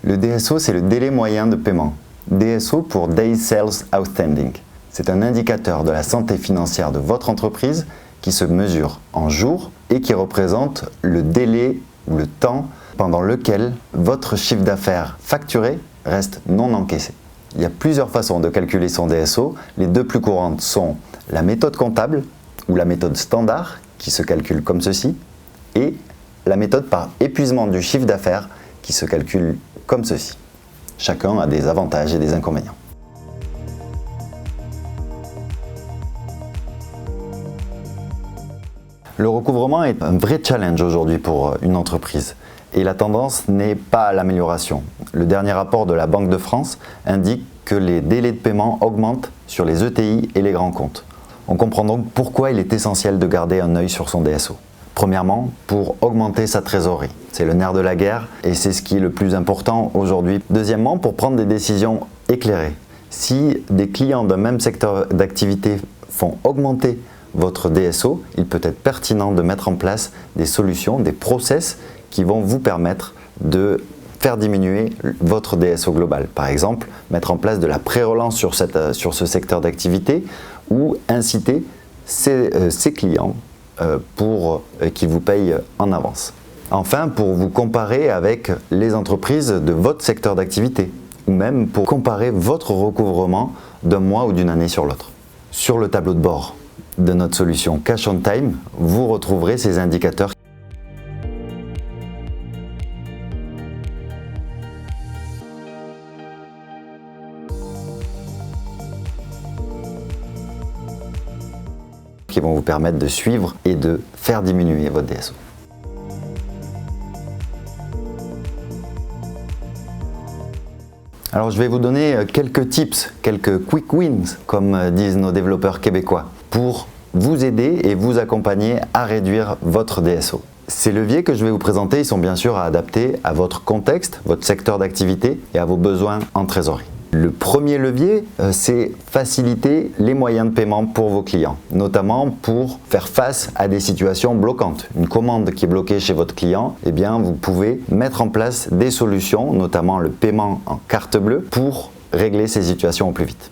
Le DSO, c'est le délai moyen de paiement. DSO pour Days Sales Outstanding. C'est un indicateur de la santé financière de votre entreprise qui se mesure en jours et qui représente le délai ou le temps pendant lequel votre chiffre d'affaires facturé reste non encaissé. Il y a plusieurs façons de calculer son DSO. Les deux plus courantes sont la méthode comptable ou la méthode standard qui se calcule comme ceci et la méthode par épuisement du chiffre d'affaires qui se calcule comme ceci. Chacun a des avantages et des inconvénients. Le recouvrement est un vrai challenge aujourd'hui pour une entreprise et la tendance n'est pas à l'amélioration. Le dernier rapport de la Banque de France indique que les délais de paiement augmentent sur les ETI et les grands comptes. On comprend donc pourquoi il est essentiel de garder un œil sur son DSO. Premièrement, pour augmenter sa trésorerie. C'est le nerf de la guerre et c'est ce qui est le plus important aujourd'hui. Deuxièmement, pour prendre des décisions éclairées. Si des clients d'un même secteur d'activité font augmenter votre DSO, il peut être pertinent de mettre en place des solutions, des process qui vont vous permettre de faire diminuer votre DSO global. Par exemple, mettre en place de la pré-relance sur ce secteur d'activité ou inciter ces clients pour qu'ils vous payent en avance. Enfin, pour vous comparer avec les entreprises de votre secteur d'activité ou même pour comparer votre recouvrement d'un mois ou d'une année sur l'autre. Sur le tableau de bord de notre solution Cash on Time, vous retrouverez ces indicateurs qui vont vous permettre de suivre et de faire diminuer votre DSO. Alors je vais vous donner quelques tips, quelques quick wins comme disent nos développeurs québécois pour vous aider et vous accompagner à réduire votre DSO. Ces leviers que je vais vous présenter, ils sont bien sûr à adapter à votre contexte, votre secteur d'activité et à vos besoins en trésorerie. Le premier levier, c'est faciliter les moyens de paiement pour vos clients, notamment pour faire face à des situations bloquantes. Une commande qui est bloquée chez votre client, eh bien, vous pouvez mettre en place des solutions, notamment le paiement en carte bleue, pour régler ces situations au plus vite.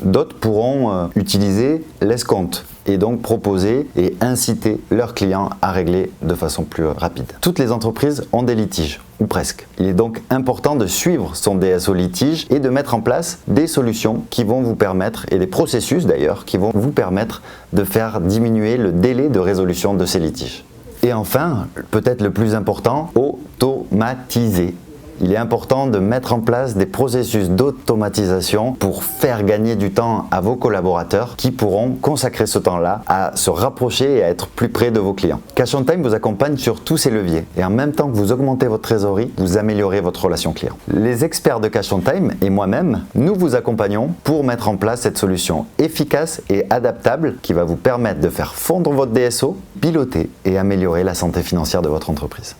D'autres pourront utiliser l'escompte et donc proposer et inciter leurs clients à régler de façon plus rapide. Toutes les entreprises ont des litiges, ou presque. Il est donc important de suivre son DSO litige et de mettre en place des solutions qui vont vous permettre, et des processus d'ailleurs, qui vont vous permettre de faire diminuer le délai de résolution de ces litiges. Et enfin, peut-être le plus important, automatiser. Il est important de mettre en place des processus d'automatisation pour faire gagner du temps à vos collaborateurs qui pourront consacrer ce temps-là à se rapprocher et à être plus près de vos clients. Cash on Time vous accompagne sur tous ces leviers et en même temps que vous augmentez votre trésorerie, vous améliorez votre relation client. Les experts de Cash on Time et moi-même, nous vous accompagnons pour mettre en place cette solution efficace et adaptable qui va vous permettre de faire fondre votre DSO, piloter et améliorer la santé financière de votre entreprise.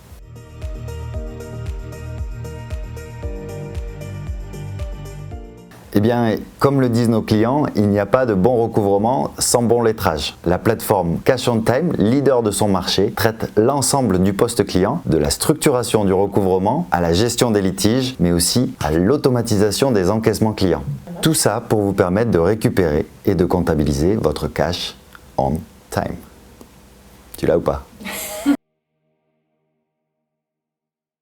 Eh bien, comme le disent nos clients, il n'y a pas de bon recouvrement sans bon lettrage. La plateforme Cash on Time, leader de son marché, traite l'ensemble du poste client, de la structuration du recouvrement à la gestion des litiges, mais aussi à l'automatisation des encaissements clients. Tout ça pour vous permettre de récupérer et de comptabiliser votre cash on time. Tu l'as ou pas ?